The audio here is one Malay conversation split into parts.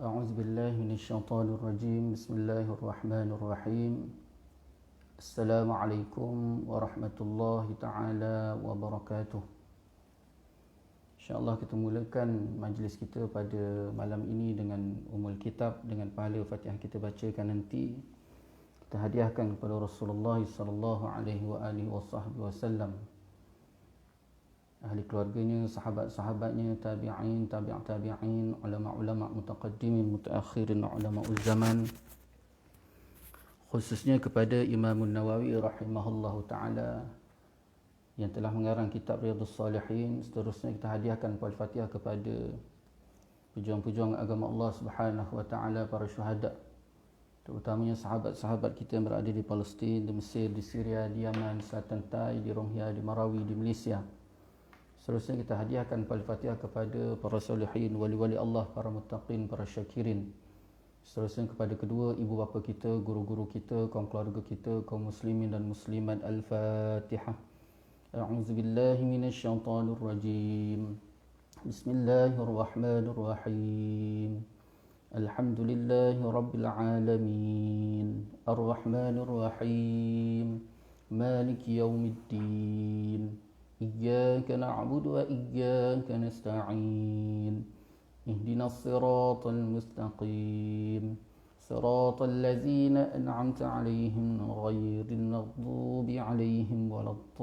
أعوذ بالله من الشيطان الرجيم. بسم الله الرحمن الرحيم. السلام عليكم ورحمة الله تعالى وبركاته. InsyaAllah kita mulakan majlis kita pada malam ini dengan umul kitab, dengan pahala Fatihah kita bacakan nanti. Kita hadiahkan kepada Rasulullah sallallahu alaihi wasallam, ahli keluarganya, sahabat-sahabatnya, tabi'in, tabi'in, ulama-ulama mutaqaddimin, mutaakhirin, ulama zaman, khususnya kepada Imam Nawawi rahimahullahu ta'ala yang telah mengarang kitab Riyadhus Salihin. Seterusnya kita hadiahkan Al-Fatihah kepada pejuang-pejuang agama Allah Subhanahu wa taala, para syuhada, terutamanya sahabat-sahabat kita yang berada di Palestin, di Mesir, di Syria, di Yaman, Selatan Tai, di Rohingya, di Marawi, di Malaysia. Seterusnya kita hadiahkan Al-Fatihah kepada para salihin, wali-wali Allah, para muttaqin, para syakirin. Seterusnya kepada kedua ibu bapa kita, guru-guru kita, kaum keluarga kita, kaum muslimin dan muslimat. Al-Fatihah. A'udzu billahi minasyaitonir rajim. Bismillahirrahmanirrahim. Alhamdulillahi rabbil alamin. Arrahmanir rahim. Maliki yaumiddin. Iyyaka na'budu wa iyyaka nasta'in. Ihdinas siratal mustaqim. Siratal ladzina an'amta 'alaihim ghairil maghdubi 'alaihim waladdallin.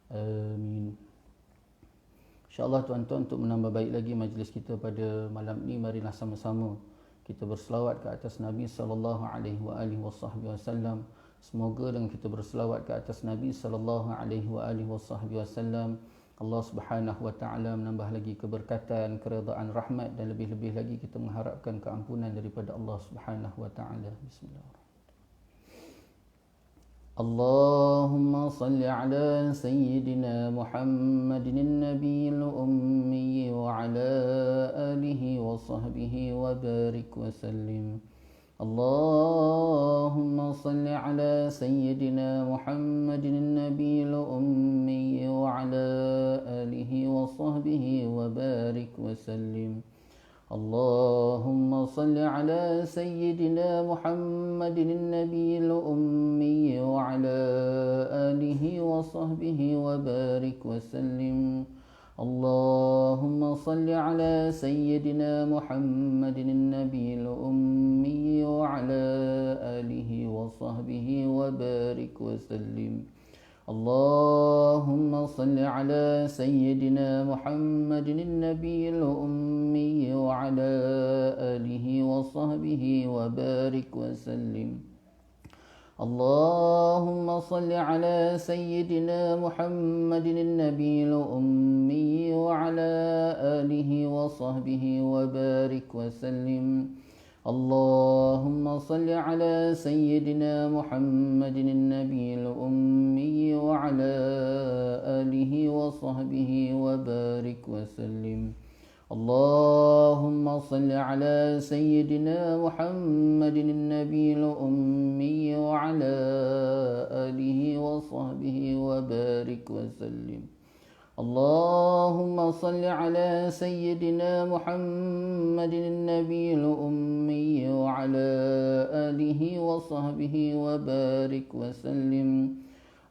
Amin. InsyaAllah tuan-tuan, untuk menambah baik lagi majlis kita pada malam ini, marilah sama-sama kita berselawat ke atas Nabi sallallahu alaihi wasallam. Semoga dengan kita berselawat ke atas Nabi sallallahu alaihi wasallam, Allah Subhanahu wa taala menambah lagi keberkatan, keredaan, rahmat, dan lebih-lebih lagi kita mengharapkan keampunan daripada Allah Subhanahu wa taala. Bismillahirrahmanirrahim. Allahumma salli ala sayyidina Muhammadin nabiyil ummi wa ala alihi wa sahbihi wa barik wa sallim. اللهم صل على سيدنا محمد النبي الأمي وعلى آله وصحبه وبارك وسلم. اللهم صل على سيدنا محمد النبي الأمي وعلى آله وصحبه وبارك وسلم. اللهم صل على سيدنا محمد النبي الأمي وعلى آله وصحبه وبارك وسلم. اللهم صل على سيدنا محمد النبي الأمي وعلى آله وصحبه وبارك وسلم. اللهم صل على سيدنا محمد النبي الأمي وعلى آله وصحبه وبارك وسلم. اللهم صل على سيدنا محمد النبي الأمي وعلى آله وصحبه وبارك وسلم. اللهم صل على سيدنا محمد النبي الأمي وعلى آله وصحبه وبارك وسلم. اللهم صل على سيدنا محمد النبي الأمي وعلى آله وصحبه وبارك وسلم.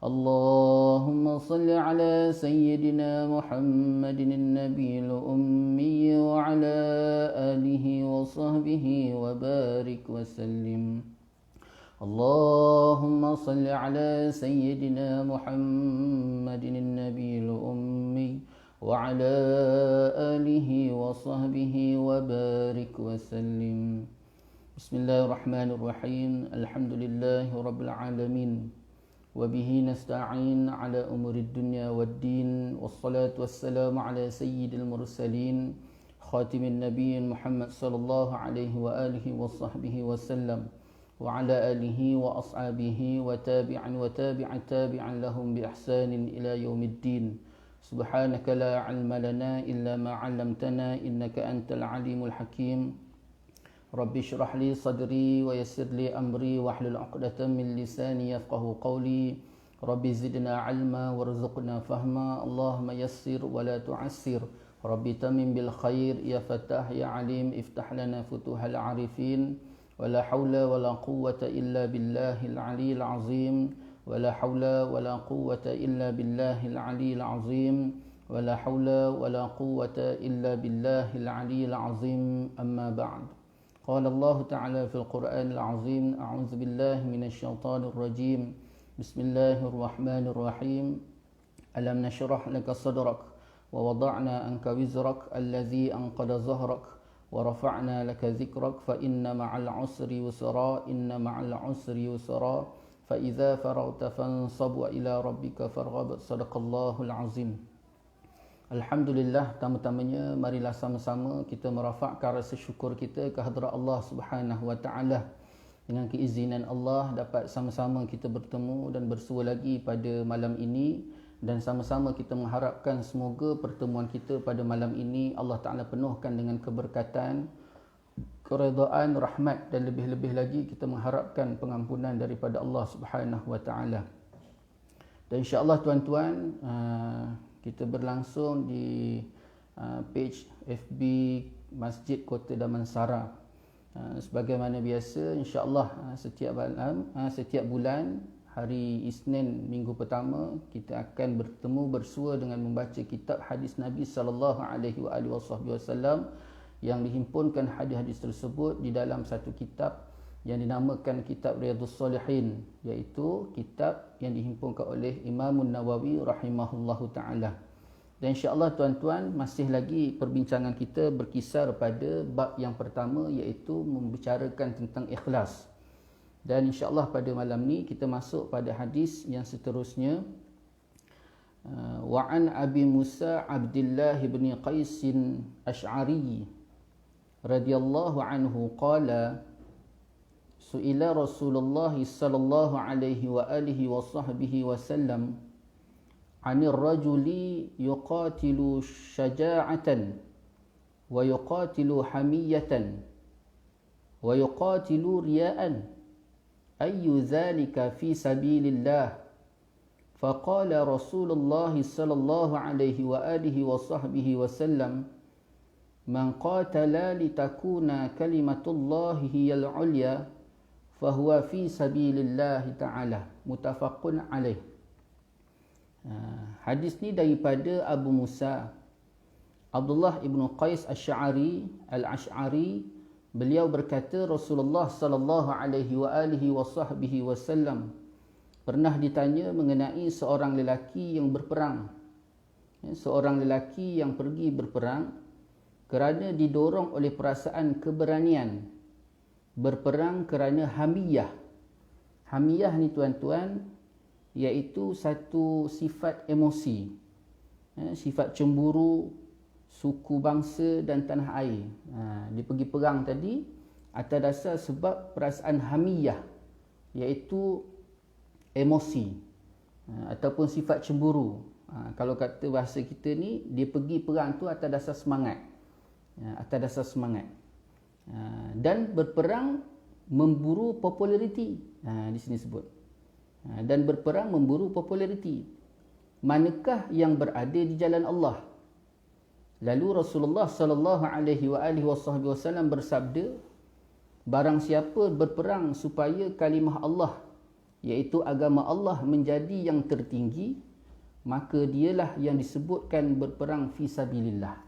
اللهم صل على سيدنا محمد النبي الأمي وعلى آله وصحبه وبارك وسلم. اللهم صل على سيدنا محمد النبي الأمي وعلى آله وصحبه وبارك وسلم. بسم الله الرحمن الرحيم. الحمد لله رب العالمين، وبه نستعين على أمور الدنيا والدين، والصلاة والسلام على سيد المرسلين خاتم النبيين محمد صلى الله عليه وآله وصحبه وسلم، وعلى آله وأصحابه وتابع لهم بإحسان إلى يوم الدين. سبحانك لا علم لنا إلا ما علمتنا إنك أنت العليم الحكيم. رب اشرح لي صدري ويسر لي أمري واحلل عقدة من لساني يفقه قولي. Rabbi zidna ilma warzuqna fahma. Allahumma yassir wa la tu'assir. Rabbi tamim bil khair ya Fattah ya Alim iftah lana futuhal arifin. Wala hawla wala quwwata illa billahil aliyyil azim. Wala hawla wala quwwata illa billahil aliyyil azim. Wala hawla wala quwwata illa billahil aliyyil azim. Amma ba'd. Qala Allah Ta'ala fil Qur'anil azim. A'udzu billahi minasy syaithanir rajim. Bismillahirrahmanirrahim. Alam nashrah laka sadrak wa wada'na anka wizrak alladhi anqadha zahrak wa rafa'na laka dhikrak fa inna ma'al usri yusra inna ma'al usri yusra fa idza faraghta fansab wa ila rabbika farghab. Sadaqallahul azim. Alhamdulillah, pertama-tamanya marilah sama-sama kita merafakkan rasa syukur kita ke hadrat Allah Subhanahu wa taala. Dengan keizinan Allah dapat sama-sama kita bertemu dan bersua lagi pada malam ini, dan sama-sama kita mengharapkan semoga pertemuan kita pada malam ini Allah Ta'ala penuhkan dengan keberkatan, keredaan, rahmat, dan lebih-lebih lagi kita mengharapkan pengampunan daripada Allah Subhanahu wa Ta'ala. Dan insya-Allah tuan-tuan, kita berlangsung di page FB Masjid Kota Damansara. Sebagaimana biasa, insya-Allah setiap bulan hari Isnin minggu pertama kita akan bertemu bersua dengan membaca kitab hadis Nabi sallallahu alaihi wasallam yang dihimpunkan hadis-hadis tersebut di dalam satu kitab yang dinamakan kitab Riyadhus Shalihin, iaitu kitab yang dihimpunkan oleh Imam Nawawi rahimahullahu taala. Dan insya-Allah tuan-tuan, masih lagi perbincangan kita berkisar pada bab yang pertama, iaitu membicarakan tentang ikhlas. Dan insya-Allah pada malam ni kita masuk pada hadis yang seterusnya. Wa an Abi Musa Abdullah bin Qais Asy'ari radhiyallahu anhu qala su'ila Rasulullah sallallahu alaihi wa alihi wa sahbihi wasallam anir rajuli yuqatilu syaja'atan wa yuqatilu hamiyatan wa yuqatilu riya'an ayyu dhalika fi sabilillah. Faqala Rasulullah sallallahu alaihi wa alihi wa sahbihi wasallam man qatala litakuna kalimatullahi hiyal ulya fahuwa fi sabilillah ta'ala. Muttafaqun alaih. Hadis ni daripada Abu Musa Abdullah ibn Qais Asy'ari Al-Asy'ari. Beliau berkata Rasulullah sallallahu alaihi wa alihi wasahbihi wasallam pernah ditanya mengenai seorang lelaki yang berperang. Seorang lelaki yang pergi berperang kerana didorong oleh perasaan keberanian, berperang kerana hamiyah. Hamiyah ni tuan-tuan, iaitu satu sifat emosi, sifat cemburu suku bangsa dan tanah air. Dia pergi perang tadi atas dasar sebab perasaan hamiyah, iaitu emosi ataupun sifat cemburu. Kalau kata bahasa kita ni, dia pergi perang tu atas dasar semangat, dan berperang memburu populariti. Di sini sebut dan berperang memburu populariti. Manakah yang berada di jalan Allah? Lalu Rasulullah sallallahu alaihi wasallam bersabda, barang siapa berperang supaya kalimah Allah, iaitu agama Allah, menjadi yang tertinggi, maka dialah yang disebutkan berperang fi sabilillah.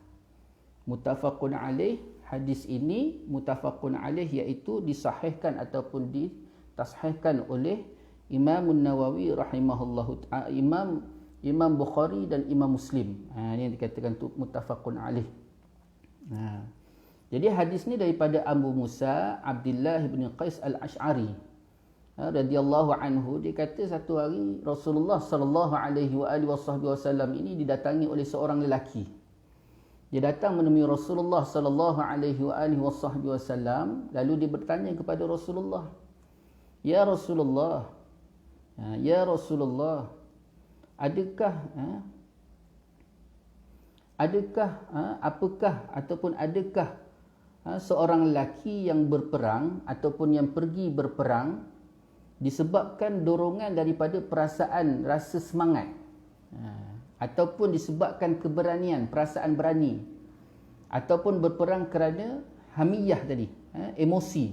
Muttafaqun alaih. Hadis ini muttafaqun alaih, iaitu disahihkan ataupun ditashihkan oleh Imam Nawawi rahimahullahu ta'ala, Imam Bukhari dan Imam Muslim. Ini yang dikatakan tu muttafaqun alaih. Jadi hadis ni daripada Abu Musa Abdullah bin Qais Al-Asy'ari radhiyallahu anhu. Dia kata satu hari Rasulullah sallallahu alaihi wasallam ini didatangi oleh seorang lelaki. Dia datang menemui Rasulullah sallallahu alaihi wasallam, lalu dia bertanya kepada Rasulullah, "Ya Rasulullah, ya Rasulullah, adakah seorang lelaki yang berperang ataupun yang pergi berperang disebabkan dorongan daripada perasaan rasa semangat, ataupun disebabkan keberanian, perasaan berani, ataupun berperang kerana hamiyah tadi, emosi,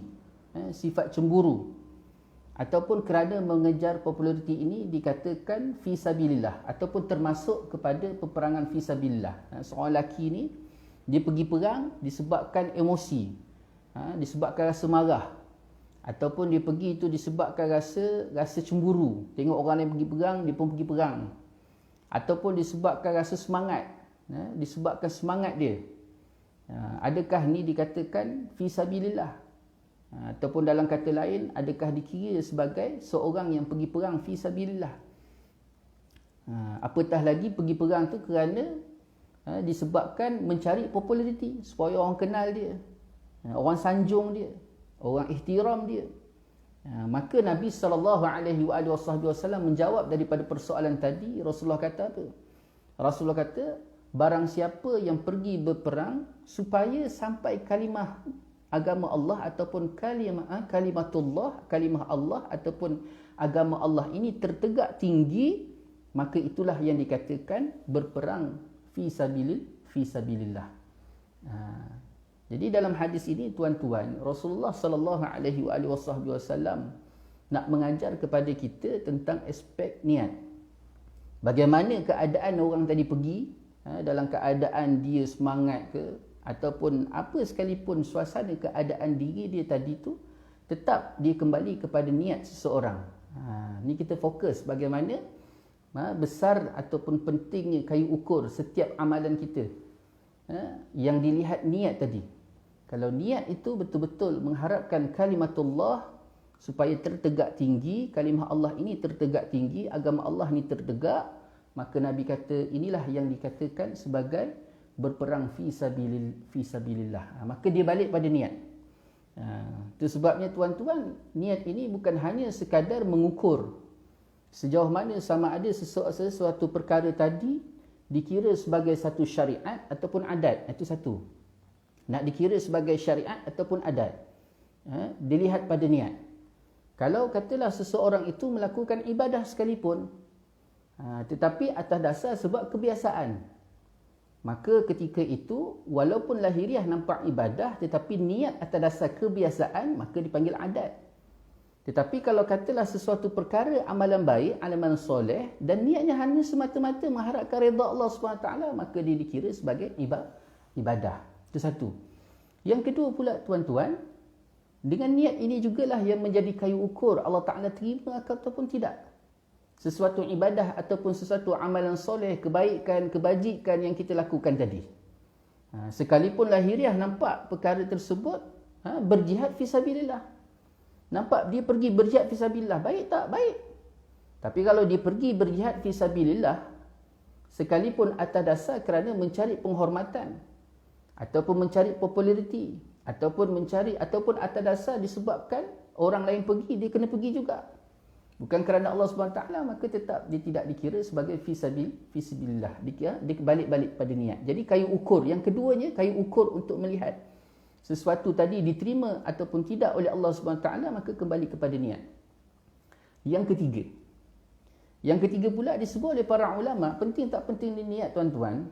sifat cemburu, ataupun kerana mengejar populariti, ini dikatakan fi sabilillah ataupun termasuk kepada peperangan fi sabilillah. Seorang lelaki ni dia pergi perang disebabkan emosi, disebabkan rasa marah, ataupun dia pergi itu disebabkan rasa cemburu, tengok orang lain pergi perang, dia pun pergi perang, ataupun disebabkan rasa semangat, disebabkan semangat dia. Adakah ni dikatakan fi sabilillah? Ataupun dalam kata lain, adakah dikira sebagai seorang yang pergi perang fi sabilillah? Apatah lagi pergi perang tu kerana disebabkan mencari populariti, supaya orang kenal dia, orang sanjung dia, orang ihtiram dia. Maka Nabi SAW menjawab daripada persoalan tadi. Rasulullah kata apa? Rasulullah kata, barang siapa yang pergi berperang supaya sampai kalimah agama Allah ataupun kalimatullah, kalimah Allah ataupun agama Allah ini tertegak tinggi, maka itulah yang dikatakan berperang fi sabilillah. Jadi dalam hadis ini, tuan-tuan, Rasulullah SAW nak mengajar kepada kita tentang aspek niat. Bagaimana keadaan orang tadi pergi, dalam keadaan dia semangat ke, ataupun apa sekalipun suasana keadaan diri dia tadi tu, tetap dia kembali kepada niat seseorang. Ni kita fokus bagaimana besar ataupun pentingnya kayu ukur setiap amalan kita, yang dilihat niat tadi. Kalau niat itu betul-betul mengharapkan kalimatullah supaya tertegak tinggi, kalimah Allah ini tertegak tinggi, agama Allah ini tertegak, maka Nabi kata inilah yang dikatakan sebagai berperang fi sabilillah. Maka dia balik pada niat. Itu sebabnya, tuan-tuan, niat ini bukan hanya sekadar mengukur sejauh mana sama ada sesuatu perkara tadi dikira sebagai satu syariat ataupun adat. Itu satu. Nak dikira sebagai syariat ataupun adat, dilihat pada niat. Kalau katalah seseorang itu melakukan ibadah sekalipun, tetapi atas dasar sebab kebiasaan, maka ketika itu walaupun lahiriah nampak ibadah, tetapi niat atas dasar kebiasaan, maka dipanggil adat. Tetapi kalau katalah sesuatu perkara amalan baik, amalan soleh, dan niatnya hanya semata-mata mengharapkan redha Allah SWT, maka dia dikira sebagai ibadah. Itu satu. Yang kedua pula, tuan-tuan, dengan niat ini jugalah yang menjadi kayu ukur Allah Ta'ala terima ataupun tidak sesuatu ibadah ataupun sesuatu amalan soleh, kebaikan, kebajikan yang kita lakukan tadi. Sekalipun lahiriah nampak perkara tersebut berjihad fisabilillah, nampak dia pergi berjihad fisabilillah, baik tak? Baik. Tapi kalau dia pergi berjihad fisabilillah sekalipun atas dasar kerana mencari penghormatan ataupun mencari populariti, ataupun atas dasar disebabkan orang lain pergi, dia kena pergi juga, bukan kerana Allah SWT, maka tetap dia tidak dikira sebagai fisabilillah. Dia balik pada niat. Jadi kayu ukur yang keduanya, kayu ukur untuk melihat sesuatu tadi diterima ataupun tidak oleh Allah SWT, maka kembali kepada niat. Yang ketiga pula disebut oleh para ulama, penting tak penting niat, tuan-tuan,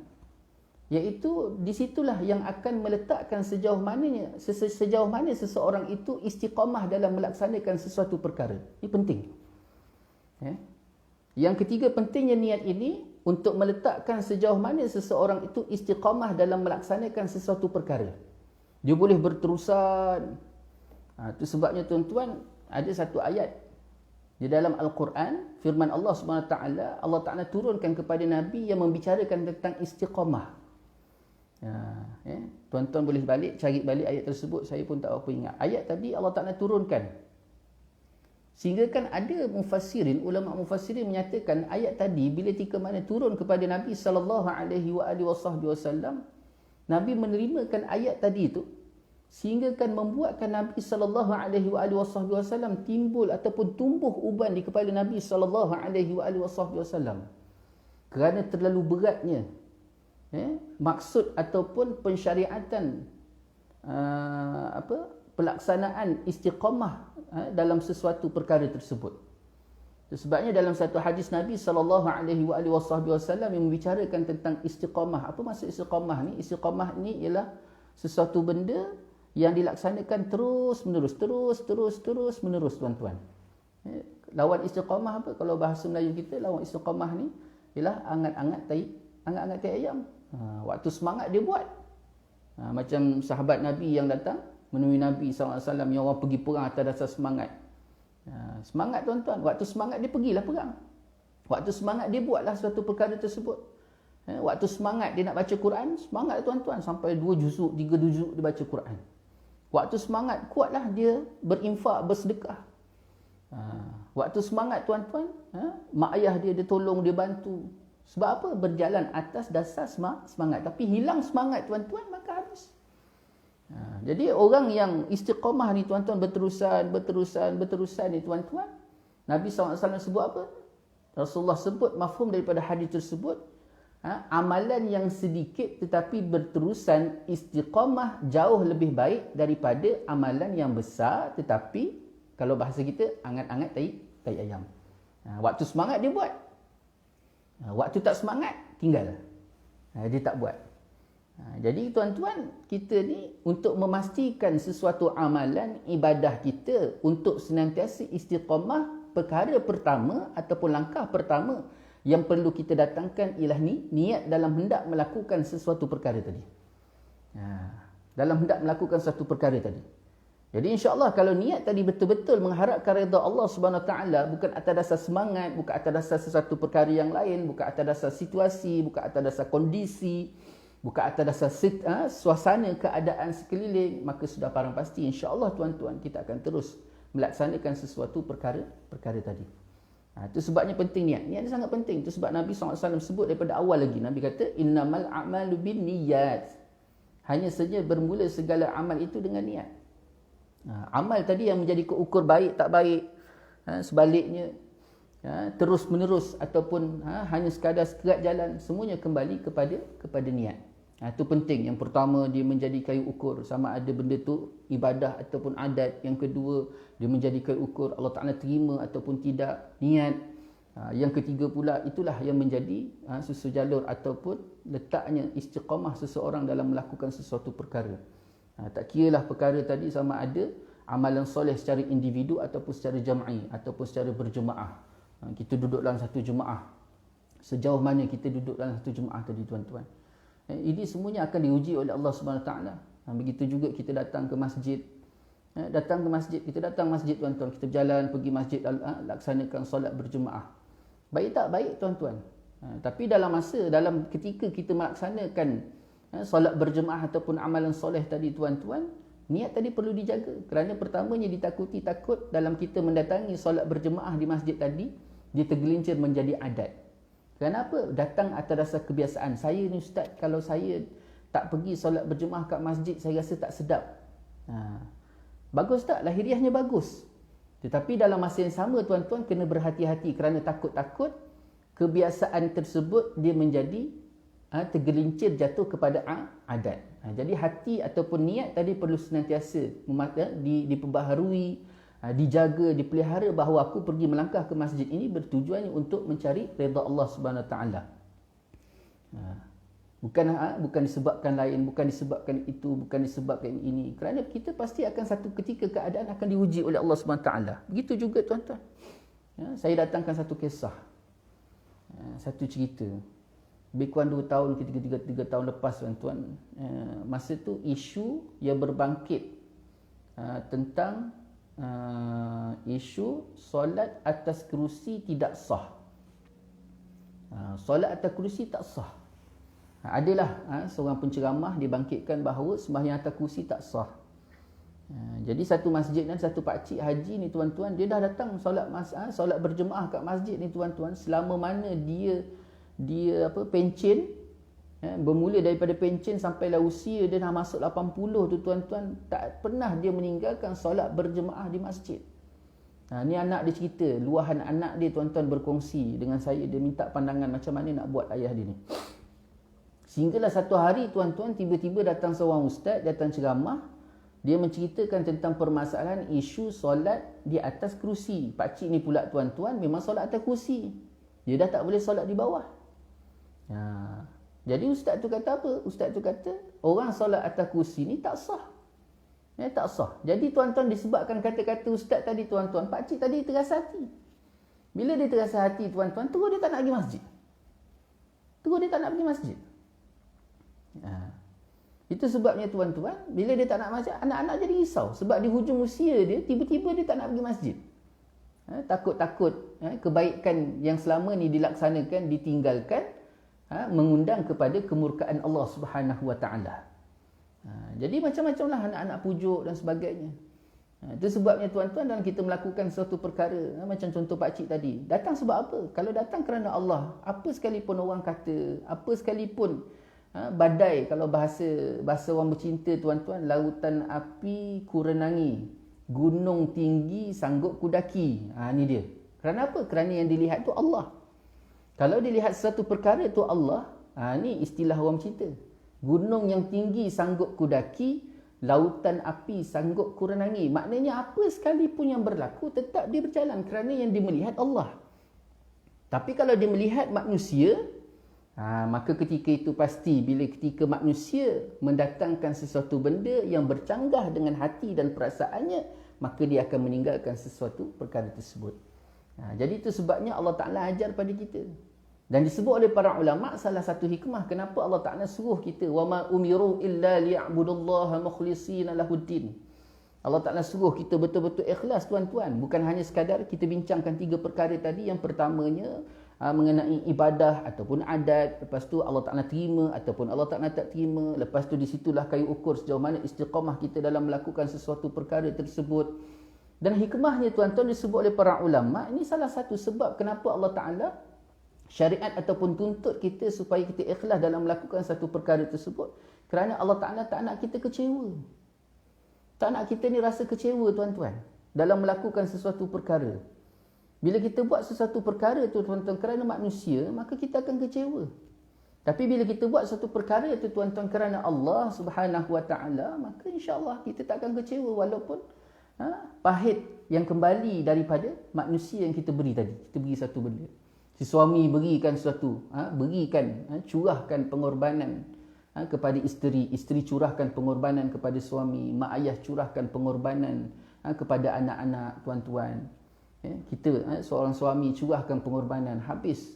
iaitu disitulah yang akan meletakkan sejauh mana seseorang itu istiqamah dalam melaksanakan sesuatu perkara. Ini penting. Yang ketiga, pentingnya niat ini untuk meletakkan sejauh mana seseorang itu istiqamah dalam melaksanakan sesuatu perkara. Dia boleh berterusan. Itu sebabnya, tuan-tuan, ada satu ayat di dalam Al-Quran, firman Allah SWT, Allah Ta'ala turunkan kepada Nabi yang membicarakan tentang istiqamah. Tuan-tuan boleh cari balik ayat tersebut, saya pun tak apa ingat. Ayat tadi Allah Ta'ala turunkan, sehingga kan ada ulama mufassirin menyatakan ayat tadi bila tika mana turun kepada Nabi SAW, Nabi menerimakan ayat tadi itu, sehingga kan membuatkan Nabi SAW timbul ataupun tumbuh uban di kepala Nabi SAW, kerana terlalu beratnya maksud ataupun pensyariatan pelaksanaan istiqamah dalam sesuatu perkara tersebut. Sebabnya dalam satu hadis Nabi SAW yang membicarakan tentang istiqamah. Apa maksud istiqamah ni? Istiqamah ni ialah sesuatu benda yang dilaksanakan terus menerus tuan-tuan. Lawan istiqamah apa? Kalau bahasa Melayu kita, lawan istiqamah ni ialah angat-angat tai ayam. Waktu semangat dia buat. Macam sahabat Nabi yang datang menemui Nabi SAW yang orang pergi perang atas dasar semangat. Semangat tuan-tuan, waktu semangat dia pergilah perang. Waktu semangat dia buatlah suatu perkara tersebut. Waktu semangat dia nak baca Quran, semangat tuan-tuan sampai 2 juzuk, 3 juzuk dia baca Quran. Waktu semangat kuatlah dia berinfak, bersedekah. Waktu semangat tuan-tuan, mak ayah dia tolong, dia bantu. Sebab apa? Berjalan atas dasar semangat. Tapi hilang semangat tuan-tuan, maka habis. Jadi orang yang istiqamah ni tuan-tuan, berterusan ni tuan-tuan, Nabi SAW sebut apa? Rasulullah sebut mafhum daripada hadis tersebut, amalan yang sedikit tetapi berterusan istiqamah jauh lebih baik daripada amalan yang besar tetapi kalau bahasa kita angat-angat tai ayam. Waktu semangat dia buat, waktu tak semangat tinggal, dia tak buat. Jadi tuan-tuan, kita ni untuk memastikan sesuatu amalan ibadah kita untuk senantiasa istiqamah, perkara pertama ataupun langkah pertama yang perlu kita datangkan ialah niat dalam hendak melakukan sesuatu perkara tadi. Dalam hendak melakukan sesuatu perkara tadi. Jadi insya-Allah kalau niat tadi betul-betul mengharapkan redha Allah Subhanahu Wa Taala, bukan atas dasar semangat, bukan atas dasar sesuatu perkara yang lain, bukan atas dasar situasi, bukan atas dasar kondisi, bukan atas dasar suasana keadaan sekeliling, maka sudah parang pasti insya-Allah tuan-tuan kita akan terus melaksanakan sesuatu perkara tadi. Itu sebabnya penting niat. Niat ni sangat penting. Itu sebab Nabi SAW sebut daripada awal lagi. Nabi kata innamal a'malu binniyat. Hanya saja bermula segala amal itu dengan niat. Amal tadi yang menjadi keukur baik tak baik, sebaliknya terus menerus ataupun hanya sekadar sekerat jalan, semuanya kembali kepada niat. Itu penting. Yang pertama, dia menjadi kayu ukur sama ada benda tu ibadah ataupun adat. Yang kedua, dia menjadi kayu ukur Allah Ta'ala terima ataupun tidak, niat. Yang ketiga pula, itulah yang menjadi susu jalur ataupun letaknya istiqamah seseorang dalam melakukan sesuatu perkara. Tak kiralah perkara tadi sama ada amalan soleh secara individu ataupun secara jam'i ataupun secara berjemaah. Kita duduk dalam satu jemaah. Sejauh mana kita duduk dalam satu jemaah tadi tuan-tuan. Ini semuanya akan diuji oleh Allah Subhanahu Wa Taala. Begitu juga kita datang ke masjid. Kita datang masjid tuan-tuan. Kita berjalan pergi masjid, laksanakan solat berjemaah. Baik tak? Baik tuan-tuan. Tapi dalam ketika kita melaksanakan solat berjemaah ataupun amalan soleh tadi tuan-tuan, niat tadi perlu dijaga. Kerana pertamanya takut dalam kita mendatangi solat berjemaah di masjid tadi, dia tergelincir menjadi adat. Kenapa? Datang atas dasar kebiasaan. Saya ni ustaz, kalau saya tak pergi solat berjemaah kat masjid, saya rasa tak sedap. Bagus tak? Lahiriahnya bagus. Tetapi dalam masa yang sama tuan-tuan kena berhati-hati kerana takut-takut kebiasaan tersebut dia menjadi tergelincir jatuh kepada adat. Jadi hati ataupun niat tadi perlu senantiasa diperbaharui, dijaga, dipelihara bahawa aku pergi melangkah ke masjid ini bertujuannya untuk mencari redha Allah Subhanahu Wa Taala. Bukan disebabkan lain, bukan disebabkan itu, bukan disebabkan ini. Kerana kita pasti akan satu ketika keadaan akan diuji oleh Allah Subhanahu Wa Taala. Begitu juga tuan-tuan. Saya datangkan satu kisah. Satu cerita. Lebih kurang 2 tahun, 3 tahun lepas tuan-tuan, masa tu isu yang berbangkit tentang isu solat atas kerusi tidak sah. Solat atas kerusi tak sah. Adalah seorang penceramah dia bangkitkan bahawa sembahyang atas kerusi tak sah. Jadi satu masjid dan satu pakcik haji ni tuan-tuan, dia dah datang solat berjemaah kat masjid ni tuan-tuan, selama mana dia pencen, bermula daripada pencen sampailah usia dia dah masuk 80 tu tuan-tuan, tak pernah dia meninggalkan solat berjemaah di masjid. Ni anak dia cerita, luahan anak dia tuan-tuan berkongsi dengan saya, dia minta pandangan macam mana nak buat ayah dia ni. Sehinggalah satu hari tuan-tuan, tiba-tiba datang seorang ustaz, datang ceramah, Dia menceritakan tentang permasalahan isu solat di atas kerusi. Pakcik ni pula tuan-tuan memang solat atas kerusi. Dia dah tak boleh solat di bawah. Jadi ustaz tu kata apa? Ustaz tu kata orang solat atas kerusi ni tak sah. Tak sah. Jadi tuan-tuan disebabkan kata-kata ustaz tadi tuan-tuan, pakcik tadi terasa hati. Bila dia terasa hati tuan-tuan, terus dia tak nak pergi masjid. Terus dia tak nak pergi masjid. Itu sebabnya tuan-tuan, bila dia tak nak masjid, anak-anak jadi risau. Sebab di hujung usia dia, tiba-tiba dia tak nak pergi masjid. Takut-takut kebaikan yang selama ni dilaksanakan, ditinggalkan, mengundang kepada kemurkaan Allah Subhanahu Wa Taala. Jadi macam-macam lah anak-anak pujuk dan sebagainya. Itu sebabnya tuan-tuan, dalam kita melakukan suatu perkara, macam contoh pakcik tadi, datang sebab apa? Kalau datang kerana Allah, apa sekalipun orang kata, apa sekalipun badai, kalau bahasa orang bercinta tuan-tuan, lautan api ku renangi, gunung tinggi sanggup ku daki. Ni dia. Kerana apa? Kerana yang dilihat tu Allah. Kalau dilihat satu perkara tu Allah, ni istilah orang bercinta. Gunung yang tinggi sanggup ku daki, lautan api sanggup ku renangi. Maknanya apa sekalipun yang berlaku, tetap dia berjalan kerana yang dia melihat Allah. Tapi kalau dia melihat manusia, maka ketika itu pasti bila ketika manusia mendatangkan sesuatu benda yang bercanggah dengan hati dan perasaannya, maka dia akan meninggalkan sesuatu perkara tersebut. Jadi itu sebabnya Allah Ta'ala ajar pada kita. Dan disebut oleh para ulama, salah satu hikmah kenapa Allah Ta'ala suruh kita, وَمَا أُمِرُوا إِلَّا لِيَعْبُدُ اللَّهَ مُخْلِصِينَ لَهُ الدِّينَ. Allah Ta'ala suruh kita betul-betul ikhlas tuan-tuan. Bukan hanya sekadar kita bincangkan 3 perkara tadi. Yang pertamanya mengenai ibadah ataupun adat. Lepas tu Allah Ta'ala terima ataupun Allah Ta'ala tak terima. Lepas tu di situlah kayu ukur sejauh mana istiqamah kita dalam melakukan sesuatu perkara tersebut. Dan hikmahnya tuan-tuan disebut oleh para ulama, ini salah satu sebab kenapa Allah Ta'ala syariat ataupun tuntut kita supaya kita ikhlas dalam melakukan satu perkara tersebut. Kerana Allah Ta'ala tak nak kita kecewa. Tak nak kita ni rasa kecewa tuan-tuan dalam melakukan sesuatu perkara. Bila kita buat sesuatu perkara tu tuan-tuan kerana manusia, maka kita akan kecewa. Tapi bila kita buat satu perkara tu tuan-tuan kerana Allah Subhanahu Wa Taala, maka insya-Allah kita tak akan kecewa walaupun pahit yang kembali daripada manusia yang kita beri tadi. Kita beri satu benda. Si suami berikan sesuatu, curahkan pengorbanan kepada isteri, isteri curahkan pengorbanan kepada suami, mak ayah curahkan pengorbanan kepada anak-anak tuan-tuan. Kita seorang suami curahkan pengorbanan, habis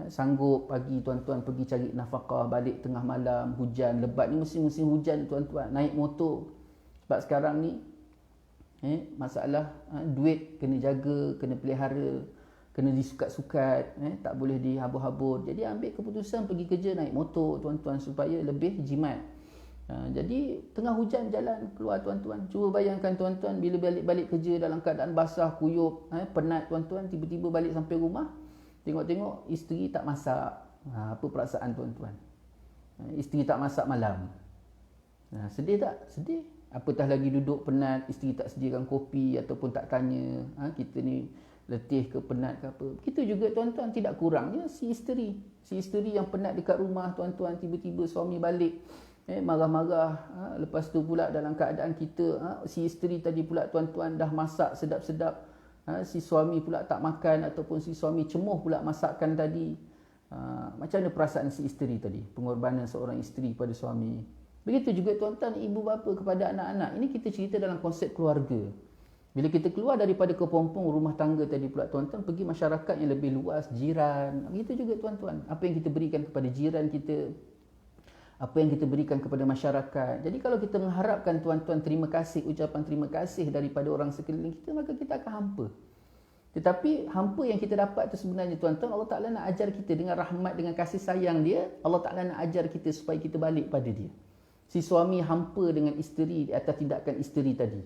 sanggup pagi tuan-tuan pergi cari nafkah, balik tengah malam, hujan lebat ni, musim-musim hujan tuan-tuan, naik motor. Sebab sekarang ni masalah duit kena jaga, kena pelihara, kena disukat-sukat, tak boleh dihabur-habur. Jadi ambil keputusan pergi kerja naik motor tuan-tuan supaya lebih jimat. Jadi tengah hujan jalan keluar tuan-tuan. Cuba bayangkan tuan-tuan bila balik kerja dalam keadaan basah, kuyup, penat tuan-tuan, tiba-tiba balik sampai rumah, tengok-tengok isteri tak masak. Apa perasaan tuan-tuan? Isteri tak masak malam. Sedih tak? Sedih. Apatah lagi duduk penat, isteri tak sediakan kopi ataupun tak tanya, kita ni letih ke penat ke apa. Begitu juga tuan-tuan, tidak kurangnya si isteri. Si isteri yang penat dekat rumah tuan-tuan, tiba-tiba suami balik marah-marah. Lepas tu pula dalam keadaan kita, si isteri tadi pula tuan-tuan dah masak sedap-sedap, si suami pula tak makan ataupun si suami cemuh pula masakan tadi. Macam mana perasaan si isteri tadi? Pengorbanan seorang isteri pada suami. Begitu juga tuan-tuan, ibu bapa kepada anak-anak. Ini kita cerita dalam konsep keluarga. Bila kita keluar daripada kepompong rumah tangga tadi pula tuan-tuan, pergi masyarakat yang lebih luas, jiran. Begitu juga tuan-tuan, apa yang kita berikan kepada jiran kita, apa yang kita berikan kepada masyarakat. Jadi kalau kita mengharapkan tuan-tuan terima kasih, ucapan terima kasih daripada orang sekeliling kita, maka kita akan hampa. Tetapi hampa yang kita dapat itu sebenarnya tuan-tuan, Allah Ta'ala nak ajar kita dengan rahmat, dengan kasih sayang dia. Allah Ta'ala nak ajar kita supaya kita balik pada dia. Si suami hampa dengan isteri atas tindakan isteri tadi.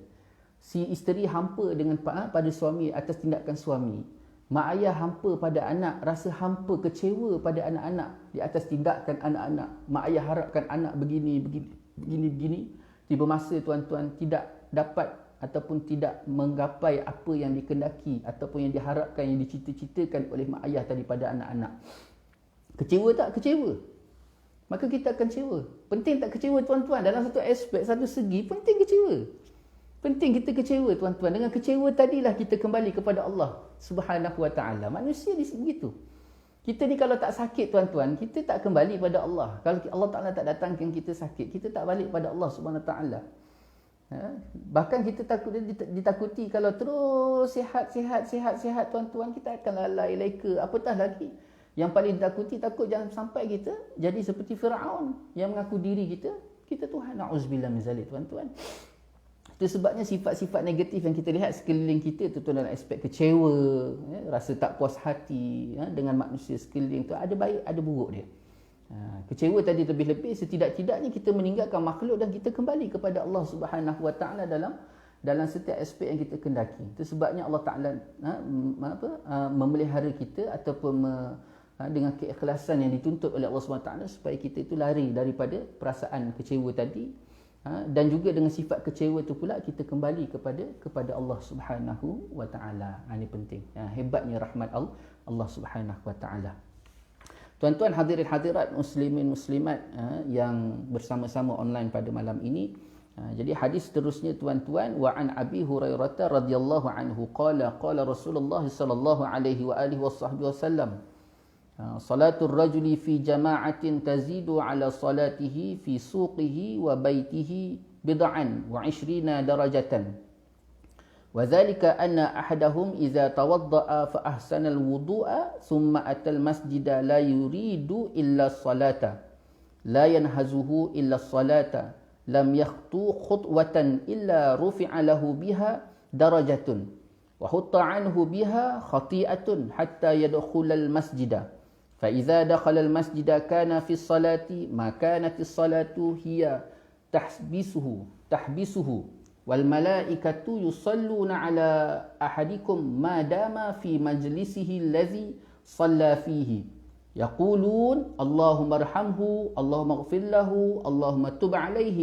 Si isteri hampa dengan pada suami atas tindakan suami. Mak ayah hampa pada anak, rasa hampa, kecewa pada anak-anak di atas tindakan anak-anak. Mak ayah harapkan anak begini. Tiba masa tuan-tuan tidak dapat ataupun tidak menggapai apa yang dikendaki ataupun yang diharapkan, yang dicita-citakan oleh mak ayah tadi pada anak-anak. Kecewa tak? Kecewa. maka kita akan kecewa. Penting tak kecewa tuan-tuan? Dalam satu aspek, satu segi, penting kecewa. Penting kita kecewa tuan-tuan. Dengan kecewa tadilah kita kembali kepada Allah Subhanahu Wa Taala. Manusia begitu. Kita ni kalau tak sakit tuan-tuan, kita tak kembali pada Allah. Kalau Allah Taala tak datangkan kita sakit, kita tak balik pada Allah Subhanahu Wa Taala. Bahkan kita ditakuti kalau terus sihat tuan-tuan, kita akan lalai leka. Apatah lagi yang paling ditakuti, takut jangan sampai kita jadi seperti Firaun yang mengaku diri kita Tuhan. Na'udzubillah min zalik tuan-tuan. Itu sebabnya sifat-sifat negatif yang kita lihat sekeliling kita tu dalam aspek kecewa, rasa tak puas hati dengan manusia sekeliling tu, ada baik ada buruk dia. Kecewa tadi lebih-lebih, setidak-tidaknya kita meninggalkan makhluk dan kita kembali kepada Allah Subhanahu Wa Taala dalam setiap aspek yang kita kendaki. Itu sebabnya Allah Taala memelihara kita ataupun dengan keikhlasan yang dituntut oleh Allah Subhanahu Wa Taala supaya kita itu lari daripada perasaan kecewa tadi. Dan juga dengan sifat kecewa itu pula kita kembali kepada Allah Subhanahu Wa Taala. Ini penting. Hebatnya rahmat Allah Subhanahu Wa Taala. Tuan-tuan hadirin hadirat, muslimin muslimat yang bersama-sama online pada malam ini. Jadi hadis seterusnya tuan-tuan, wa an Abi Hurairah radhiyallahu anhu qala Rasulullah sallallahu alaihi wa alihi wasallam, salatul rajuli fi jama'atin tazidu ala salatihi fi suqihi wa baitihi bid'an wa 20 darajatan. Wa dhalika anna ahadahum idza tawadda'a fa ahsana al-wudu'a thumma atal masjida la yuridu illa as-salata la yanhazuhu illa as-salata lam yakhtu khutwatan illa rufi'a lahu biha darajatun wa hutta anhu biha khati'atun hatta yadkhula al-masjida. فإذا دخل المسجد كان في الصلاة ما كانت الصلاة هي تحبسه والملائكة يصلون على أحدكم ما دام في مجلسه الذي صلى فيه يقولون اللهم ارحمه اللهم اغفر له اللهم تب عليه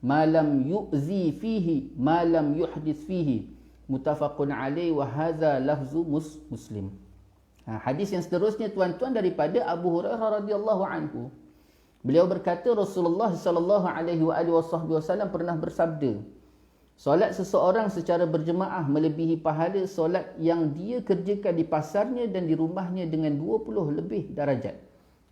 ما لم يؤذي فيه ما لم يحدث فيه متفق عليه وهذا لفظ مسلم. Hadis yang seterusnya tuan-tuan daripada Abu Hurairah radhiyallahu anhu. Beliau berkata Rasulullah sallallahu alaihi wasallam pernah bersabda, solat seseorang secara berjemaah melebihi pahala solat yang dia kerjakan di pasarnya dan di rumahnya dengan 20 lebih darajat.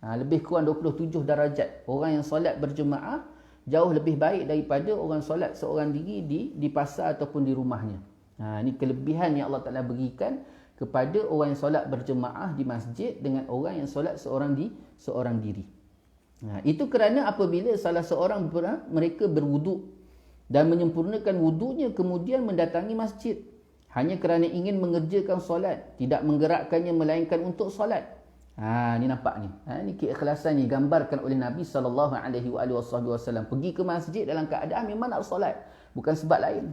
Lebih kurang 27 darajat. Orang yang solat berjemaah jauh lebih baik daripada orang solat seorang diri di pasar ataupun di rumahnya. Ini kelebihan yang Allah Taala berikan kepada orang yang solat berjemaah di masjid dengan orang yang solat seorang diri. Itu kerana apabila salah seorang mereka berwuduk dan menyempurnakan wuduknya kemudian mendatangi masjid hanya kerana ingin mengerjakan solat, tidak menggerakkannya melainkan untuk solat. Ni nampak ni. Ni keikhlasan yang digambarkan oleh Nabi SAW. Pergi ke masjid dalam keadaan memang nak solat, bukan sebab lain.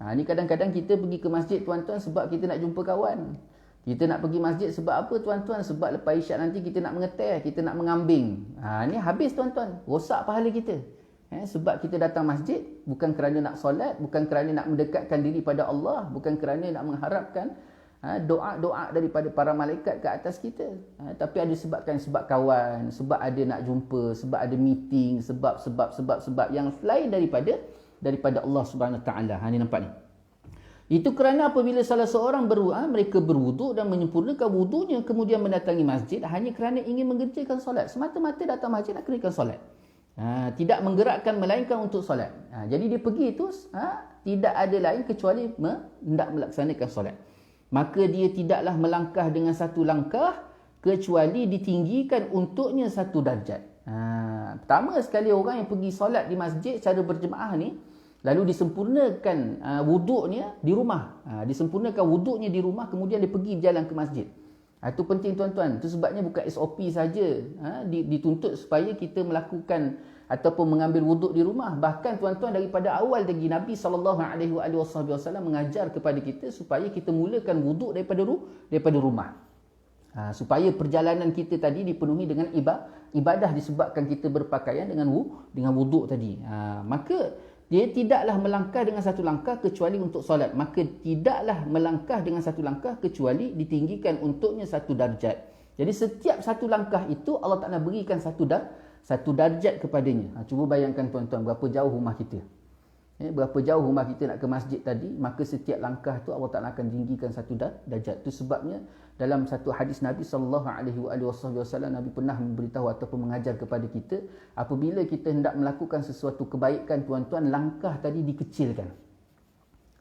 Ni kadang-kadang kita pergi ke masjid tuan-tuan sebab kita nak jumpa kawan. Kita nak pergi masjid sebab apa tuan-tuan? Sebab lepas isyak nanti kita nak mengeteh, kita nak mengambing. Ni habis tuan-tuan, rosak pahala kita. Sebab kita datang masjid bukan kerana nak solat, bukan kerana nak mendekatkan diri pada Allah, bukan kerana nak mengharapkan doa-doa daripada para malaikat ke atas kita. Tapi ada sebab kawan, sebab ada nak jumpa, sebab ada meeting, sebab yang lain daripada Allah Subhanahu Wa Taala. Ni nampak ni. Itu kerana apabila salah seorang mereka berwuduk dan menyempurnakan wudunya kemudian mendatangi masjid hanya kerana ingin mengerjakan solat. Semata-mata datang masjid nak kerjakan solat. Tidak menggerakkan melainkan untuk solat. Jadi dia pergi itu tidak ada lain kecuali hendak melaksanakan solat. Maka dia tidaklah melangkah dengan satu langkah kecuali ditinggikan untuknya satu darjat. Pertama sekali orang yang pergi solat di masjid secara berjemaah ni lalu disempurnakan wuduknya di rumah. Disempurnakan wuduknya di rumah kemudian dia pergi berjalan ke masjid. Itu penting tuan-tuan. Itu sebabnya bukan SOP saja dituntut supaya kita melakukan ataupun mengambil wuduk di rumah. Bahkan tuan-tuan daripada awal lagi Nabi SAW mengajar kepada kita supaya kita mulakan wuduk daripada rumah. Supaya perjalanan kita tadi dipenuhi dengan ibadah disebabkan kita berpakaian dengan wuduk tadi. Maka dia tidaklah melangkah dengan satu langkah kecuali untuk solat. Maka tidaklah melangkah dengan satu langkah kecuali ditinggikan untuknya satu darjat. Jadi setiap satu langkah itu Allah Ta'ala berikan satu satu darjat kepadanya. Cuba bayangkan tuan-tuan, berapa jauh rumah kita. Berapa jauh rumah kita nak ke masjid tadi, maka setiap langkah tu Allah Ta'ala akan tinggikan satu darjat. Itu sebabnya dalam satu hadis Nabi SAW, Nabi pernah memberitahu ataupun mengajar kepada kita, apabila kita hendak melakukan sesuatu kebaikan tuan-tuan, langkah tadi dikecilkan.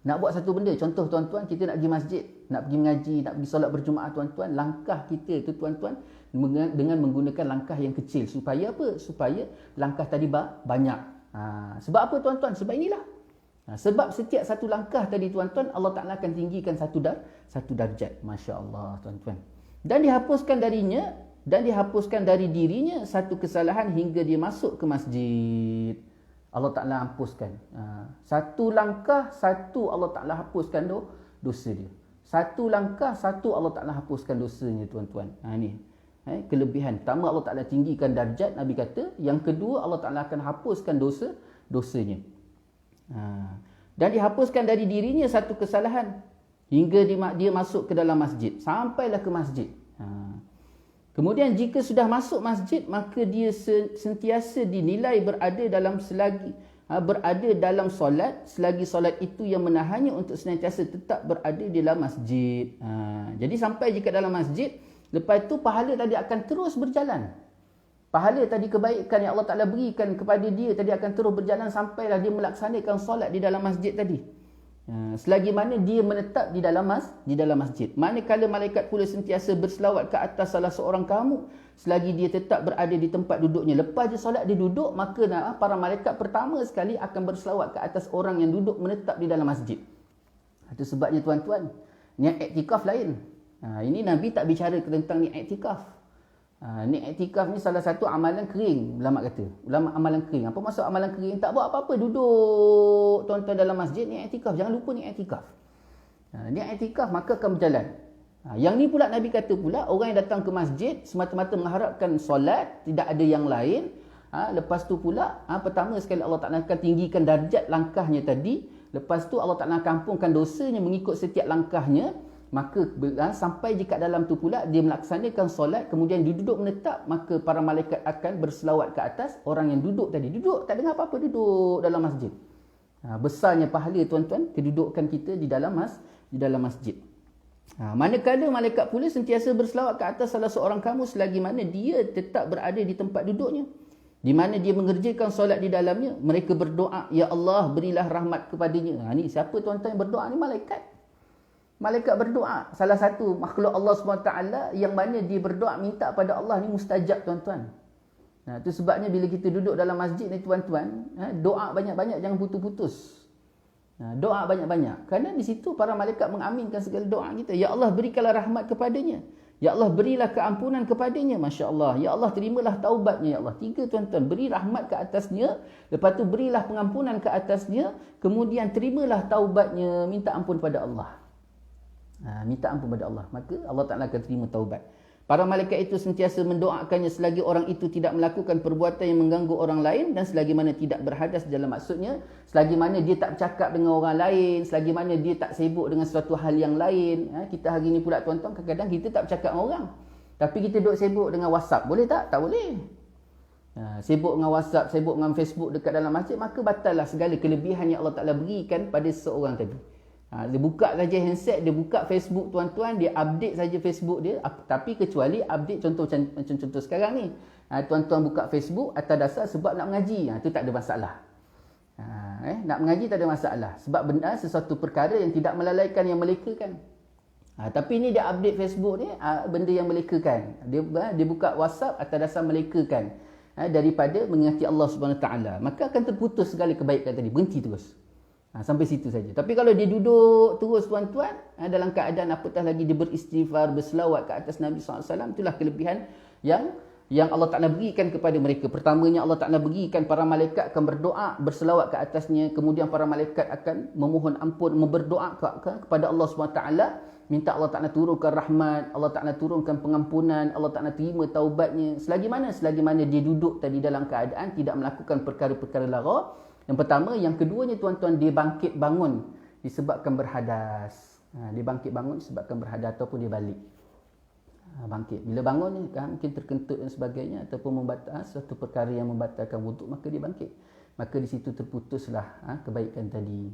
Nak buat satu benda, contoh tuan-tuan, kita nak pergi masjid, nak pergi mengaji, nak pergi solat berjemaah tuan-tuan, langkah kita tu tuan-tuan dengan menggunakan langkah yang kecil. Supaya apa? Supaya langkah tadi banyak. Sebab apa tuan-tuan? Sebab inilah. Sebab setiap satu langkah tadi tuan-tuan, Allah Ta'ala akan tinggikan satu darjat. Masya Allah tuan-tuan. Dan dihapuskan dari dirinya satu kesalahan hingga dia masuk ke masjid. Allah Ta'ala hapuskan. Satu langkah, satu Allah Ta'ala hapuskan dosa dia. Satu langkah, satu Allah Ta'ala hapuskan dosanya tuan-tuan. Ni kelebihan. Pertama, Allah Ta'ala tinggikan darjat, Nabi kata. Yang kedua, Allah Ta'ala akan hapuskan dosanya. Dan dihapuskan dari dirinya satu kesalahan hingga dia masuk ke dalam masjid. Sampailah ke masjid. Kemudian jika sudah masuk masjid, maka dia sentiasa dinilai berada dalam solat selagi solat itu yang menahannya untuk senantiasa tetap berada di dalam masjid. Jadi sampai jika dalam masjid, lepas itu pahala tadi akan terus berjalan. Pahala tadi kebaikan yang Allah Ta'ala berikan kepada dia tadi akan terus berjalan sampailah dia melaksanakan solat di dalam masjid tadi. Selagi mana dia menetap di dalam masjid. Manakala malaikat pula sentiasa berselawat ke atas salah seorang kamu selagi dia tetap berada di tempat duduknya. Lepas je solat dia duduk, maka para malaikat pertama sekali akan berselawat ke atas orang yang duduk menetap di dalam masjid. Itu sebabnya tuan-tuan, niat iktikaf lain. Ini Nabi tak bicara tentang niat iktikaf. Niat iktikaf ni salah satu amalan kering, ulama kata. Amalan kering. Apa maksud amalan kering? Tak buat apa-apa, duduk tuan-tuan dalam masjid, niat iktikaf. Jangan lupa niat iktikaf. Niat iktikaf maka akan berjalan. Yang ni pula Nabi kata pula, orang yang datang ke masjid semata-mata mengharapkan solat, tidak ada yang lain. Lepas tu pula, pertama sekali Allah Ta'ala akan tinggikan darjat langkahnya tadi. Lepas tu Allah Ta'ala akan ampunkan dosanya mengikut setiap langkahnya. Maka sampai jika dalam tu pula dia melaksanakan solat, kemudian dia duduk menetap, maka para malaikat akan berselawat ke atas orang yang duduk tadi. Duduk, tak dengar apa-apa, duduk dalam masjid. Besarnya pahala tuan-tuan, kedudukan kita di dalam masjid. Manakala malaikat pula sentiasa berselawat ke atas salah seorang kamu selagi mana dia tetap berada di tempat duduknya, di mana dia mengerjakan solat di dalamnya, mereka berdoa, Ya Allah berilah rahmat kepadanya. Ni siapa tuan-tuan yang berdoa ni? Malaikat. Malaikat berdoa. Salah satu makhluk Allah SWT yang mana dia berdoa minta pada Allah ni mustajab tuan-tuan. Itu sebabnya bila kita duduk dalam masjid ni tuan-tuan, doa banyak-banyak, jangan putus-putus. Doa banyak-banyak. Kerana di situ para malaikat mengaminkan segala doa kita. Ya Allah berikanlah rahmat kepadanya. Ya Allah berilah keampunan kepadanya. Masya Allah. Ya Allah terimalah taubatnya. Ya Allah. 3 tuan-tuan. Beri rahmat ke atasnya. Lepas tu berilah pengampunan ke atasnya. Kemudian terimalah taubatnya. Minta ampun pada Allah. Minta ampun pada Allah, maka Allah Ta'ala akan terima taubat. Para malaikat itu sentiasa mendoakannya selagi orang itu tidak melakukan perbuatan yang mengganggu orang lain dan selagi mana tidak berhadas dalam maksudnya, selagi mana dia tak bercakap dengan orang lain, selagi mana dia tak sibuk dengan suatu hal yang lain. Kita hari ni pula tuan-tuan, kadang-kadang kita tak bercakap dengan orang, tapi kita duduk sibuk dengan WhatsApp. Boleh tak? Tak boleh. Sibuk dengan WhatsApp, sibuk dengan Facebook dekat dalam masjid, maka batallah segala kelebihan yang Allah Ta'ala berikan pada seseorang tadi. Dia buka saja handset, dia buka Facebook tuan-tuan, dia update saja Facebook dia. Tapi kecuali update macam contoh sekarang ni. Tuan-tuan buka Facebook atas dasar sebab nak mengaji. Itu tak ada masalah. Nak mengaji tak ada masalah. Sebab benda sesuatu perkara yang tidak melalaikan yang melekakan. Tapi ni dia update Facebook ni, benda yang melekakan. Dia buka WhatsApp atas dasar melekakan. Daripada mengingati Allah SWT. Maka akan terputus segala kebaikan tadi. Berhenti terus. Sampai situ saja. Tapi kalau dia duduk terus tuan-tuan, dalam keadaan apatah lagi dia beristighfar, berselawat ke atas Nabi SAW, itulah kelebihan yang Allah Ta'ala berikan kepada mereka. Pertamanya Allah Ta'ala berikan para malaikat akan berdoa, berselawat ke atasnya. Kemudian para malaikat akan memohon ampun, berdoa kepada Allah SWT. Minta Allah Ta'ala turunkan rahmat, Allah Ta'ala turunkan pengampunan, Allah Ta'ala terima taubatnya. Selagi mana dia duduk tadi dalam keadaan tidak melakukan perkara-perkara lara. Yang pertama, yang keduanya tuan-tuan, dia bangkit bangun disebabkan berhadas. Dia bangkit bangun disebabkan berhadas ataupun dia balik. bangkit. Bila bangun ni kan mungkin terkentut dan sebagainya ataupun satu perkara yang membatalkan wuduk, maka dia bangkit. Maka di situ terputuslah kebaikan tadi.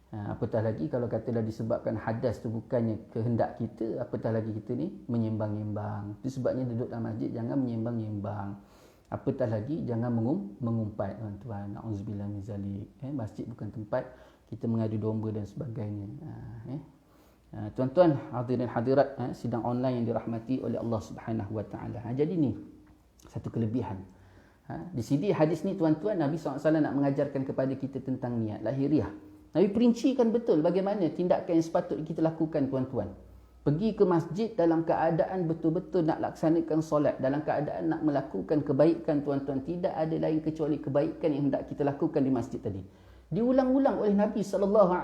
Apatah lagi kalau katalah disebabkan hadas tu bukannya kehendak kita, apatah lagi kita ni menyembang-nyembang. Itu sebabnya duduk dalam masjid jangan menyembang-nyembang. Apatah lagi jangan mengumpat, tuan-tuan. Nauzubillah min zalik. Masjid bukan tempat kita mengadu domba dan sebagainya. Tuan-tuan hadirin hadirat, sidang online yang dirahmati oleh Allah Subhanahu Wa Taala. Jadi ni satu kelebihan. Di sini hadis ni tuan-tuan, Nabi SAW nak mengajarkan kepada kita tentang niat lahiriah. Nabi perincikan betul bagaimana tindakan yang sepatutnya kita lakukan, tuan-tuan. Pergi ke masjid dalam keadaan betul-betul nak laksanakan solat, dalam keadaan nak melakukan kebaikan, tuan-tuan. Tidak ada lain kecuali kebaikan yang hendak kita lakukan di masjid tadi. Diulang-ulang oleh Nabi SAW,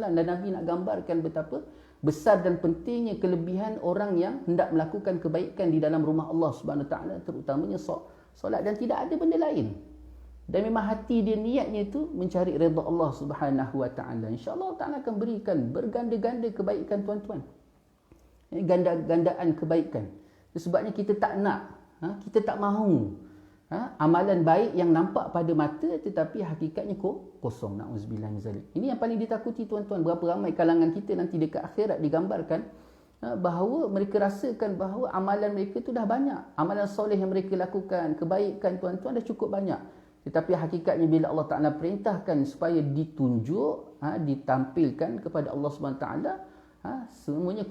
dan Nabi nak gambarkan betapa besar dan pentingnya kelebihan orang yang hendak melakukan kebaikan di dalam rumah Allah Subhanahu Wa Taala, terutamanya solat, dan tidak ada benda lain. Dan memang hati dia niatnya itu mencari redha Allah Subhanahu Wa Taala. Insya-Allah Taala akan berikan berganda-ganda kebaikan, tuan-tuan. Ganda-gandaan kebaikan. Sebabnya kita tak nak, kita tak mahu amalan baik yang nampak pada mata tetapi hakikatnya kosong. Nauzubillah min zalik. Ini yang paling ditakuti, tuan-tuan. Berapa ramai kalangan kita nanti dekat akhirat digambarkan bahawa mereka rasakan bahawa amalan mereka tu dah banyak. Amalan soleh yang mereka lakukan, kebaikan, tuan-tuan, dah cukup banyak. Tetapi hakikatnya bila Allah Ta'ala perintahkan supaya ditunjuk, ditampilkan kepada Allah SWT, semuanya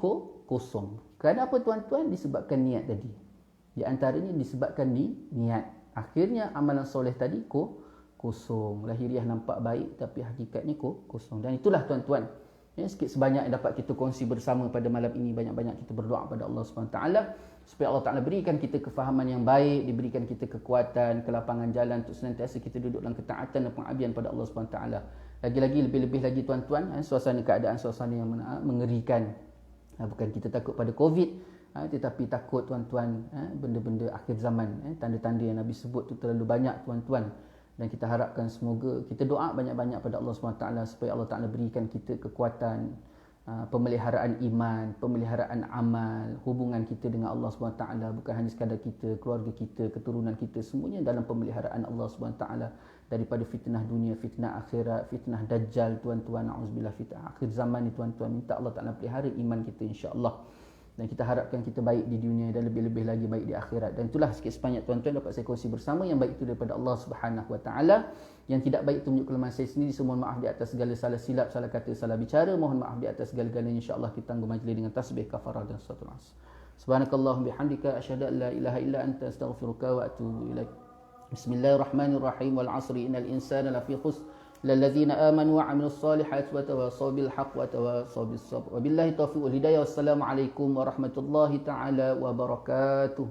kosong. Kenapa, tuan-tuan? Disebabkan niat tadi. Di antaranya disebabkan niat. Akhirnya amalan soleh tadi kosong. Lahiriah nampak baik tapi hakikatnya kosong. Dan itulah, tuan-tuan, sikit sebanyak yang dapat kita kongsi bersama pada malam ini. Banyak-banyak kita berdoa pada Allah SWT supaya Allah Ta'ala berikan kita kefahaman yang baik, diberikan kita kekuatan, kelapangan jalan untuk senantiasa kita duduk dalam ketaatan dan pengabdian pada Allah SWT. Lagi-lagi, lebih-lebih lagi, tuan-tuan, suasana keadaan suasana yang mengerikan. Bukan kita takut pada COVID, tetapi takut, tuan-tuan, benda-benda akhir zaman. Tanda-tanda yang Nabi sebut tu terlalu banyak, tuan-tuan. Dan kita harapkan semoga kita doa banyak-banyak pada Allah SWT supaya Allah Ta'ala berikan kita kekuatan, pemeliharaan iman, pemeliharaan amal, hubungan kita dengan Allah SWT, bukan hanya sekadar kita, keluarga kita, keturunan kita, semuanya dalam pemeliharaan Allah SWT, daripada fitnah dunia, fitnah akhirat, fitnah dajjal, tuan-tuan. Auzubillah, fitnah akhir zaman ni, tuan-tuan. Minta Allah Ta'ala pelihara iman kita, insya-Allah. Dan kita harapkan kita baik di dunia dan lebih-lebih lagi baik di akhirat. Dan itulah sikit sebanyak, tuan-tuan, dapat saya kongsi bersama. Yang baik itu daripada Allah Subhanahu Wa Taala, yang tidak baik itu menunjuk kelemahan saya sendiri. Mohon maaf di atas segala salah silap, salah kata, salah bicara. Mohon maaf di atas segala-galanya. Insya-Allah kita tangguh majlis dengan tasbih, kafarah dan salatul as. Subhanakallahumma bihamdika asyhadu an la ilaha illa anta astaghfiruka wa atubu ilaik. Bismillahirrahmanirrahim. Wal 'asri innal insana lafi khusr lilladzina amanu wa 'amilus solihati wa tawassaw bil haqq wa tawassaw bis sabr. Wabillahi taufiq wal hidayah. Wassalamu alaikum warahmatullahi taala wabarakatuh.